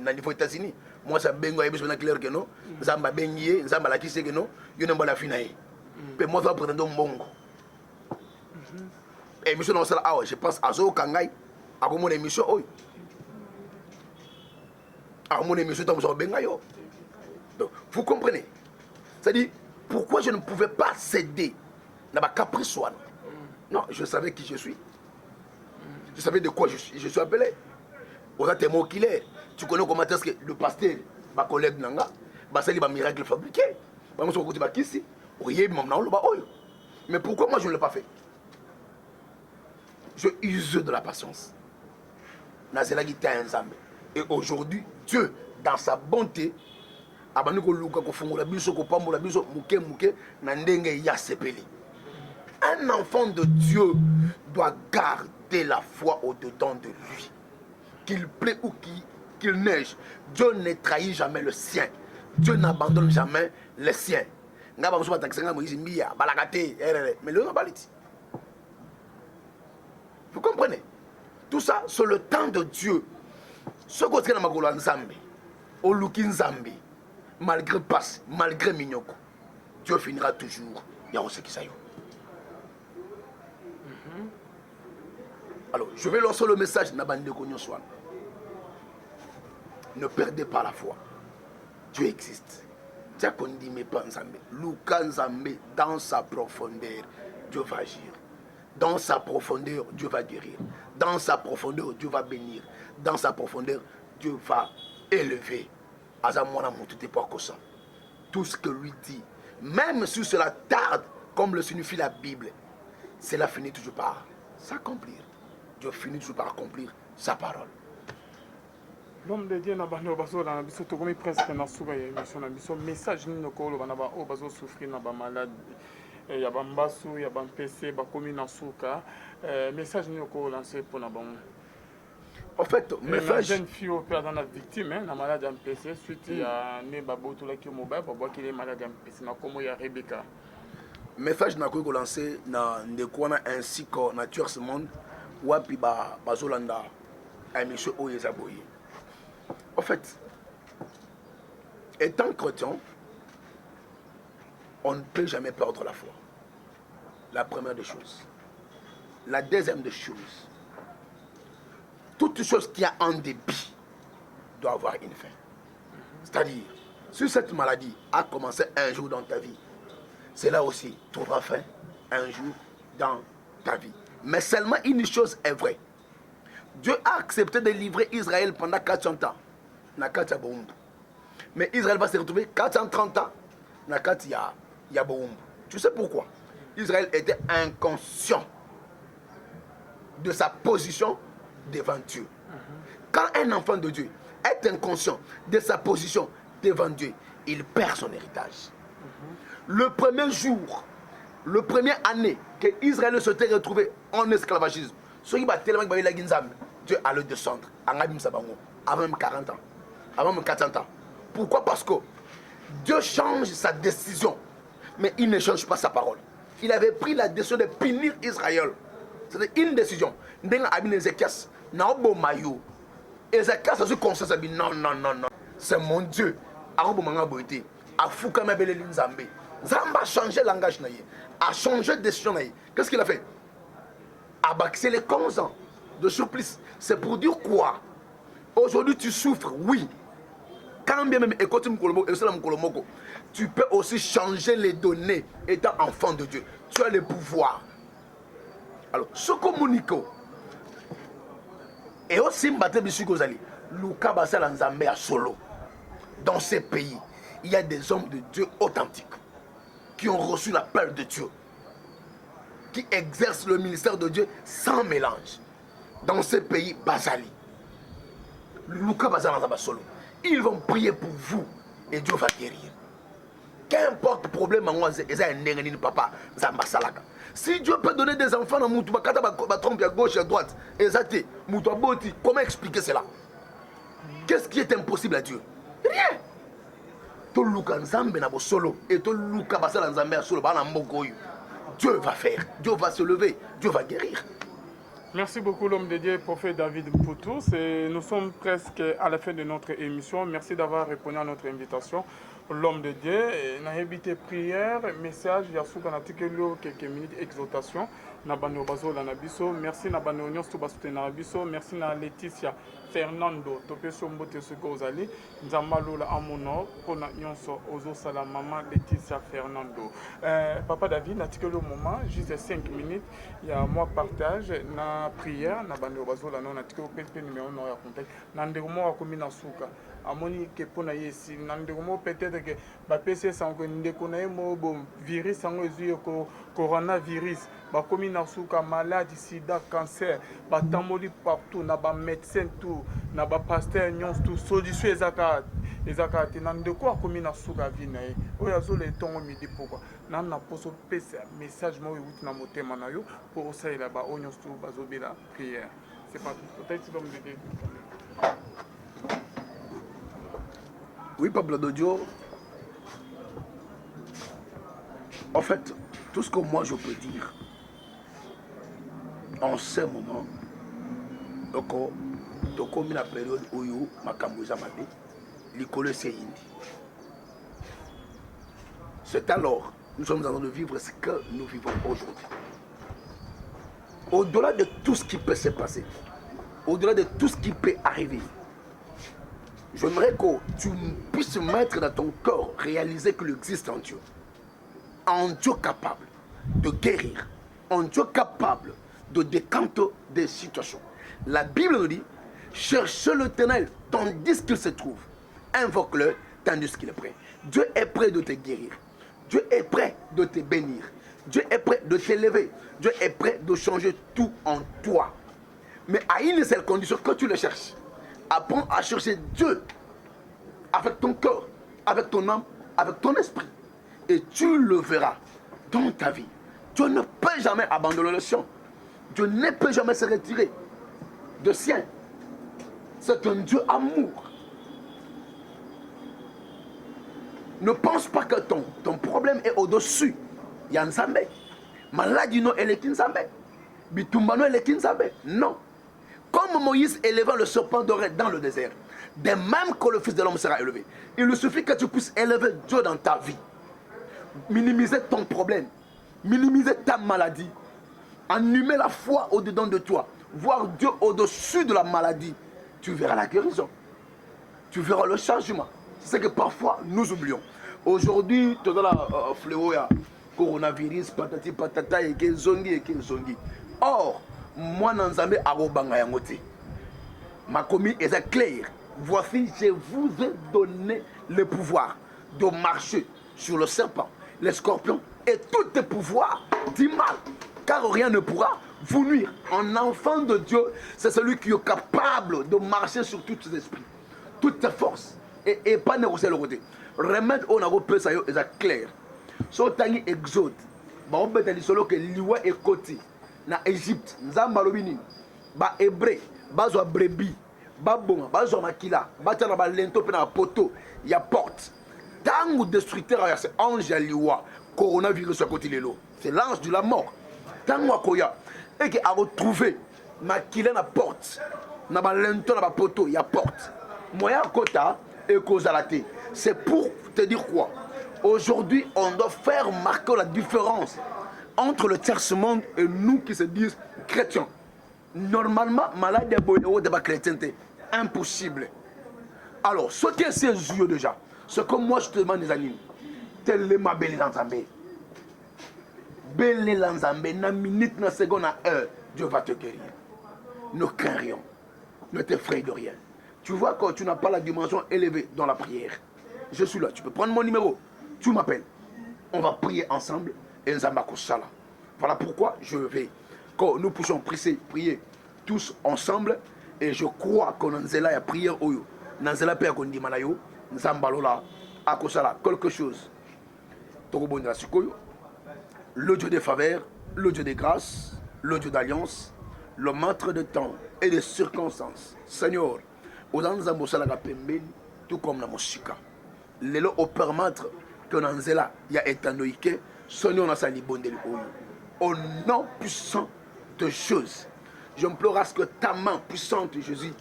les États-Unis. Moi, ça bengo, il y a clair que non. Ça m'a baigné, ça m'a la qui c'est que non. Il y a la fin. Mais moi, je vais prendre un bon. Et monsieur non sala je pense à Zo Kangai à mon émission oi à mon émission dans mon bengayo. Donc vous comprenez, c'est-à-dire pourquoi je ne pouvais pas céder dans ma caprice. Non, je savais qui je suis, je savais de quoi je suis appelé. On a témoin qu'il est. Tu connais comment est-ce que le pasteur ma collègue nanga bah c'est les miracles fabriqués bah moi sur côté bah qui si oui mais pourquoi moi je ne l'ai pas fait? Je use de la patience. Et aujourd'hui, Dieu, dans sa bonté, Un enfant de Dieu doit garder la foi au-dedans de lui. Qu'il plaît ou qu'il neige, Dieu ne trahit jamais le sien. Dieu n'abandonne jamais les siens. Mais vous comprenez? Tout ça, c'est le temps de Dieu. Ce que tu as Nzambe, au Luki Nzambe, malgré passe, malgré Mignoko, Dieu finira toujours. Il y a aussi qui ça y est. Alors, je vais lancer le message Nabande Konyo Swan. Ne perdez pas la foi. Dieu existe. Dieu qu'on dit mais pas Nzambe. Luka Nzambe, dans sa profondeur, Dieu va agir. Dans sa profondeur, Dieu va guérir. Dans sa profondeur, Dieu va bénir. Dans sa profondeur, Dieu va élever. Tout ce que lui dit, même si cela tarde, comme le signifie la Bible, cela finit toujours par s'accomplir. Dieu finit toujours par accomplir sa parole. L'homme de Dieu n'a pas de tokomi presque na suba ya émission na biso message ni nokolo bana ba o bazo souffrir na ba malade ya ba mbasu ya ba PC ba komi na suka message ni nokolo lancer pour na bon. En fait, message jeune fille au père dans la victime na malade ya PC suite ya ne ba botula ki mobile ba boki les malade ya PC na komo ya Rebecca. Message na ko lancer na ndekwana ainsi que na tuer ce monde wapi ba bazolanda émission o yezaboyi. En fait, étant chrétien, on ne peut jamais perdre la foi. La première des choses. La deuxième des choses, toute chose qui a un début doit avoir une fin. C'est-à-dire, si cette maladie a commencé un jour dans ta vie, cela aussi trouvera fin un jour dans ta vie. Mais seulement une chose est vraie. Dieu a accepté de livrer Israël pendant 400 ans. Mais Israël va se retrouver 430 ans. Tu sais pourquoi? Israël était inconscient de sa position devant Dieu. Quand un enfant de Dieu est inconscient de sa position devant Dieu, il perd son héritage. Le premier jour, le premier année que Israël s'était retrouvé en esclavagisme, Dieu allait descendre avant même 40 ans, avant même 400 ans. Pourquoi? Parce que Dieu change sa décision, mais il ne change pas sa parole. Il avait pris la décision de punir Israël. C'était une décision. Ézéchias a su conscience, non, non, non, non. C'est mon Dieu. Zamba a changé le langage, a changé de décision. Qu'est-ce qu'il a fait? C'est les 11 ans de supplice. C'est pour dire quoi? Aujourd'hui tu souffres, oui. Quand bien même tu peux aussi changer les données étant enfant de Dieu. Tu as le pouvoir. Alors, ce communique et aussi Luka Basala Nzambe à Solo. Dans ces pays, il y a des hommes de Dieu authentiques qui ont reçu l'appel de Dieu, qui exercent le ministère de Dieu sans mélange. Dans ces pays, Basali, Luka Basala Nzambe à Solo, ils vont prier pour vous et Dieu va guérir. Qu'importe le problème, papa, si Dieu peut donner des enfants à Moutouba, trompe à gauche et à droite, comment expliquer cela? Qu'est-ce qui est impossible à Dieu? Rien. Dieu va faire, Dieu va se lever, Dieu va guérir. Merci beaucoup l'homme de Dieu, prophète David Mpoutou. Nous sommes presque à la fin de notre émission. Merci d'avoir répondu à notre invitation. L'homme de Dieu, n'a habité prière, message, il y a souvent quelques minutes exhortation. Nabano Bazo Lanabiso, merci Nabano Nyons Tubasute Nabiso, merci na Laetitia Fernando, Topeso Mbote Sugozali, Nzamalo la Amono, Pona Nyonso Ozo Salamama, Laetitia Fernando. Papa David, l'article au moment, juste 5 minutes, il y a moi partage, na prière, Nabano Bazo Lana, l'article au PSP numéro 1 à contact, Nanderomo a commis na Souka. Amoni ke pona yesi nanderomo peut-être que ba PC sango ndeko na mo bon virus sango ezu ko coronavirus ba komi na suka maladie sida cancer ba tamoli partout na ba médecin tout na ba pasteur nyons tout solution ezaka nandeko akomi na suka vina oyo azola etongo midi pourquoi nani na poso pesa message moko euti na motema na yo mpo osalela baoyo nyonso to bazobela prière c'est pas tout peut-être tu vas me aider. Oui, Pablo Dodio. En fait, tout ce que moi je peux dire, en ce moment, donc comme la période où you makambuza mabe, l'école c'est indi. C'est alors, nous sommes en train de vivre ce que nous vivons aujourd'hui. Au-delà de tout ce qui peut se passer, au-delà de tout ce qui peut arriver, j'aimerais que tu puisses mettre dans ton corps, réaliser qu'il existe en Dieu. Un Dieu capable de guérir, un Dieu capable de décanter des situations. La Bible nous dit, cherchez l'Éternel tandis qu'il se trouve. Invoque-le tandis qu'il est prêt. Dieu est prêt de te guérir. Dieu est prêt de te bénir. Dieu est prêt de t'élever. Dieu est prêt de changer tout en toi. Mais à une seule condition, que tu le cherches. Apprends à chercher Dieu avec ton cœur, avec ton âme, avec ton esprit. Et tu le verras dans ta vie. Dieu ne peut jamais abandonner le sien. Dieu ne peut jamais se retirer de sien. C'est un Dieu amour. Ne pense pas que ton problème est au-dessus. Il y a un Nzambe. Maladie non, elle est Nzambe. Bitumbano, elle est Nzambe. Non. Comme Moïse élevant le serpent doré dans le désert, de même que le Fils de l'homme sera élevé. Il lui suffit que tu puisses élever Dieu dans ta vie. Minimiser ton problème. Minimiser ta maladie. Animer la foi au-dedans de toi. Voir Dieu au-dessus de la maladie. Tu verras la guérison. Tu verras le changement. C'est ce que parfois nous oublions. Aujourd'hui, tu as la fléau, coronavirus, patati patata, et zongi. Or, moi, Nzambe arobanga yangote. Ma commis est claire. Voici, je vous ai donné le pouvoir de marcher sur le serpent, les scorpions et tous les pouvoirs du mal. Car rien ne pourra vous nuire. Un enfant de Dieu, c'est celui qui est capable de marcher sur tous les esprits, toutes les forces. Et pas négocier le côté. Remède on a repéré ça est clair. So tangi exode. Ba obeta li solo que liwa et côté na Égypte, nzamba lobini. Ba hébreu, ba zo brebis, ba bonga, ba zo makila, ba tana ba lento pe na poto, ya porte. Tango destructeur ya c'est ange ya liwa, coronavirus à côté lelo. C'est l'ange de la mort. Tango akoya et que a retrouvé makila na porte. Na ba lento na ba poto, ya porte. Moya kota c'est pour te dire quoi? Aujourd'hui, on doit faire marquer la différence entre le tiers monde et nous qui se disent chrétiens. Normalement, malade de la chrétienté, impossible. Alors, ce qui est ces yeux déjà, c'est comme moi je te demande des animes. Tel est ma belle Nzambe. Belle Nzambe, na minute, na seconde, na heure, Dieu va te guérir. Ne crains rien. Ne t'effraie de rien. Tu vois quand tu n'as pas la dimension élevée dans la prière. Je suis là, tu peux prendre mon numéro. Tu m'appelles. On va prier ensemble et Nzamba Kosala. Voilà pourquoi je vais, quand nous puissions prier tous ensemble, et je crois qu'on a la prière oyo. Nanzela pe akondi manayo, Nzamba lola akosala quelque chose. Tokobondela sikoyo. Le Dieu des faveurs, le Dieu des grâces, le Dieu d'alliance, le maître de temps et des circonstances. Seigneur, Odanza Mosala Pembeni, tout comme la Moshika. Lelo au permettre que Nanzela ya etanoïke, Seigneur na sali bondeli oyo. Au nom puissant de Jésus, j'implore à ce que ta main puissante, Jésus,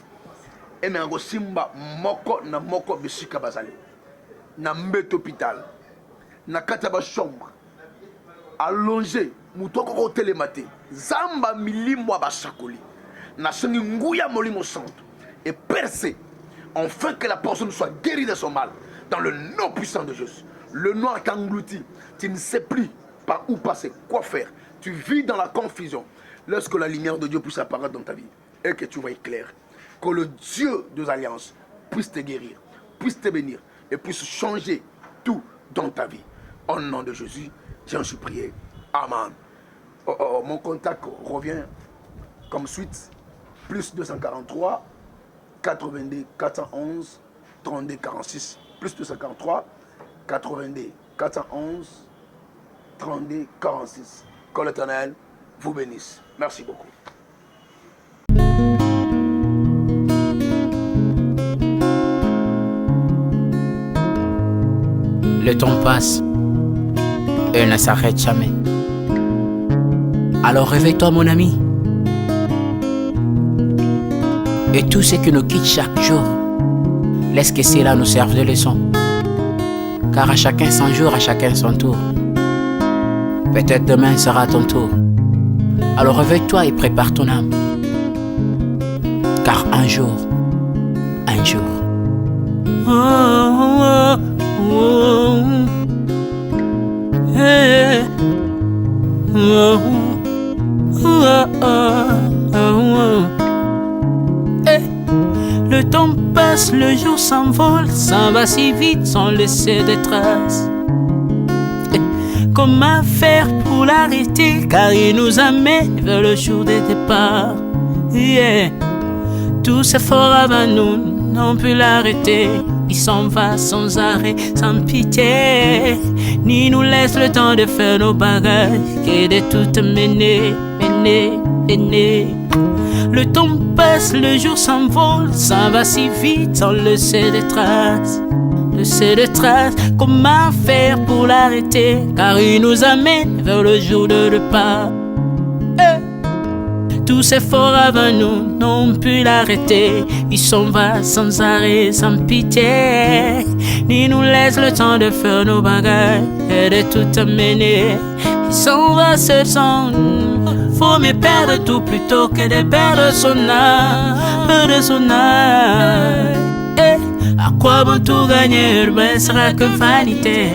et me simba moko na moko bisika bazali. Na mbet hôpital, na kataba chambre, allongé, mutoko ko télématé, zamba milimo basakoli, na sengi nguya molimo santo. Et percer, afin que la personne soit guérie de son mal, dans le nom puissant de Jésus. Le noir t'engloutit, tu ne sais plus par où passer, quoi faire. Tu vis dans la confusion. Lorsque la lumière de Dieu puisse apparaître dans ta vie et que tu vois clair, que le Dieu des alliances puisse te guérir, puisse te bénir et puisse changer tout dans ta vie. Au nom de Jésus, j'en suis prié. Amen. Mon contact revient comme suite, plus 243 82 411 32 46 plus 243 82 411 32 46. Que l'Éternel vous bénisse. Merci beaucoup. Le temps passe et ne s'arrête jamais. Alors réveille-toi mon ami. Et tout ce qui nous quitte chaque jour, laisse que cela nous serve de leçon. Car à chacun son jour, à chacun son tour. Peut-être demain sera ton tour. Alors réveille-toi et prépare ton âme. Car un jour, oh, oh, oh, hey, oh, oh, oh, oh. Hey. Le temps passe, le jour s'envole, s'en va si vite sans laisser de traces. Hey. Comment faire pour l'arrêter, car il nous amène vers le jour de départ. Yeah. Tout c'est fort avant nous, n'ont pu l'arrêter. Il s'en va sans arrêt, sans pitié, ni nous laisse le temps de faire nos bagages, que de tout mener. Le temps passe, le jour s'envole, s'en va si vite sans laisser de traces. Comment faire pour l'arrêter, car il nous amène vers le jour de départ. Tous ces forts avant nous n'ont pu l'arrêter. Il s'en va sans arrêt, sans pitié, ni nous laisse le temps de faire nos bagages et de tout amener. Il s'en va seul sans nous. Faut mieux perdre tout plutôt que de perdre son âme, à quoi bon tout gagner, ben sera que vanité.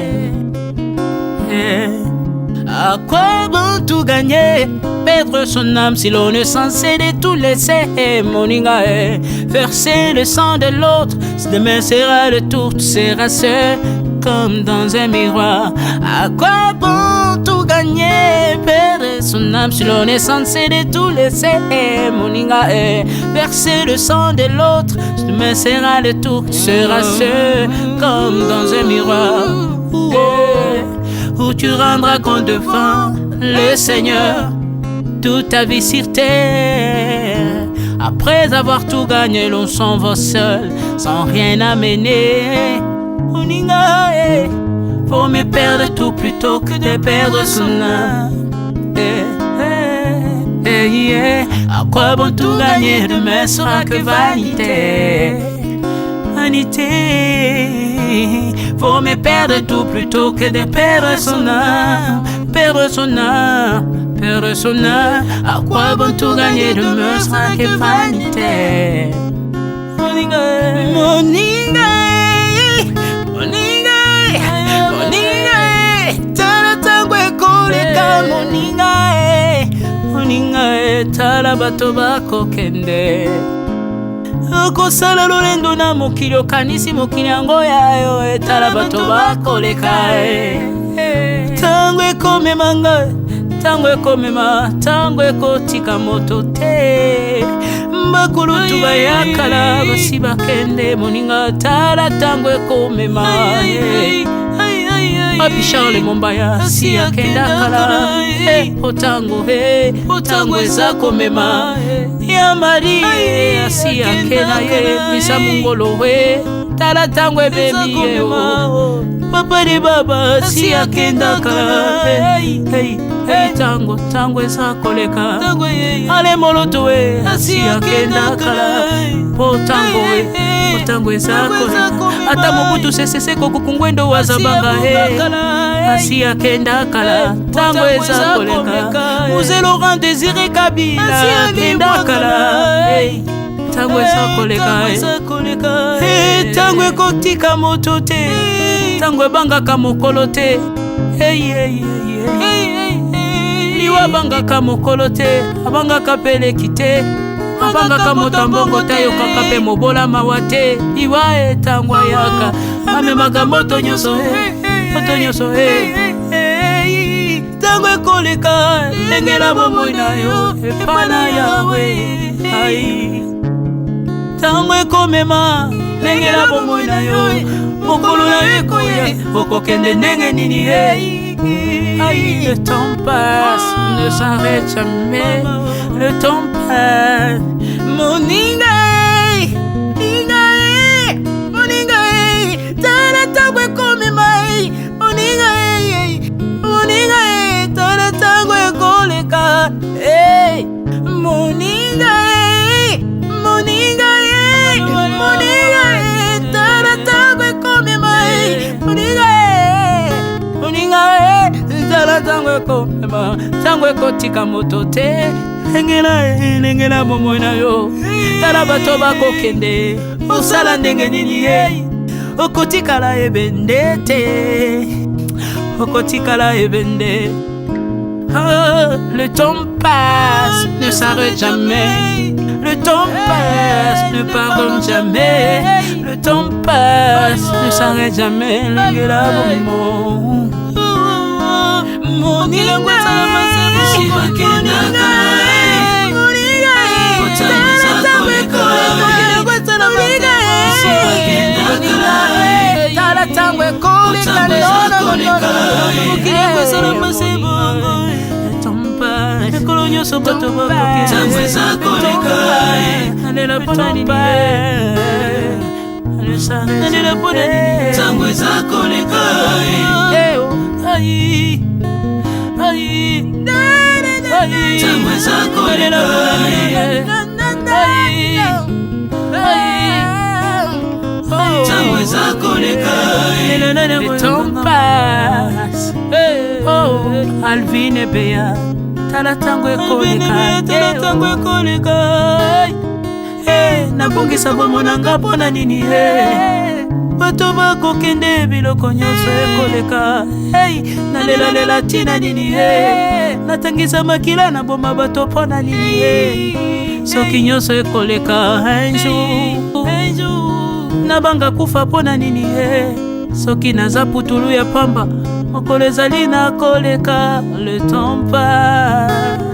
À quoi bon tout gagner, perdre son âme si l'on est censé de tout laisser. Mon inga, verser le sang de l'autre, si demain sera le tour, tu seras seul comme dans un miroir. À quoi bon tout gagner, perdre son âme si l'on est censé de tout laisser. Mon inga, verser le sang de l'autre, si demain sera le tour, tu seras seul comme dans un miroir. Où tu rendras compte devant le Seigneur toute ta vie sur terre. Après avoir tout gagné, l'on s'en va seul, sans rien amener. Faut mieux perdre tout plutôt que de perdre son âme. À quoi bon tout gagner, demain sera que vanité. Faut me perdre tout plutôt que de perdre son âme. À quoi bon tout gagner, demain sera que vanité. Tala bato bako kende okosala lolendo na mokili okanisi mokili yango yayo etala bato bakoleka ntango ekomema ngai ntango ekomema ntango ekotika moto te bakulutu bayakala basi bakende moninga tala ntango ekomema Papi Charles Mombaya si akenda kala otango eza komema ya Maria si akenda ye misa mungolo we tala tango ebebi ye papa de baba si akenda kala tango eza koleka ale moloto we si akenda kala potango eza koleka ata mobutu sesese kokukungwendo wazabanga asi akenda kala tango eza koleka Mzee Laurent Désiré Kabila akenda kala tango eza koleka tango ekotika moto te tango ebangaka mokolo te liwa abangaka mokolo te abangaka peleki te abangaka moto mbongo te ayokaka mpe mobola mawa te liwa etango ayaka amemaka moto nyonso tango ekoleka lengela bomoi na yo epai na yawe tango ekomema lengela bomoi na yo mokolo na ekoya okokende ndenge nini hey. Le temps passe, ne s'arrête jamais. Le temps passe. Moninga moninga tala tangwe kome mai moninga tala tangwe koleka hey. Moninga tala tangwe kome mai moninga tala tangwe kome mai tangwe kotika moto te Nengela momo na yo tala bato bakokende osala ndenge nini ye okotikala ebende te okotikala ebende. Le temps passe, ne s'arrête jamais. Le temps passe, ne pardonne jamais. Le temps passe, ne s'arrête jamais. Nengela momo moninga le temps passe. Oh, Alvin et Béa, tala tango ekoleka. Nabongisa bomonanga pona nini bato bakokende biloko nyonso ekoleka. Nalela tina nini natangisa makila na boma bato pona nini soki nyonso ekoleka. Un jour nabanga kufa pona nini soki naza putulu ya pamba mokolo ezali na koleka. Le temps passe.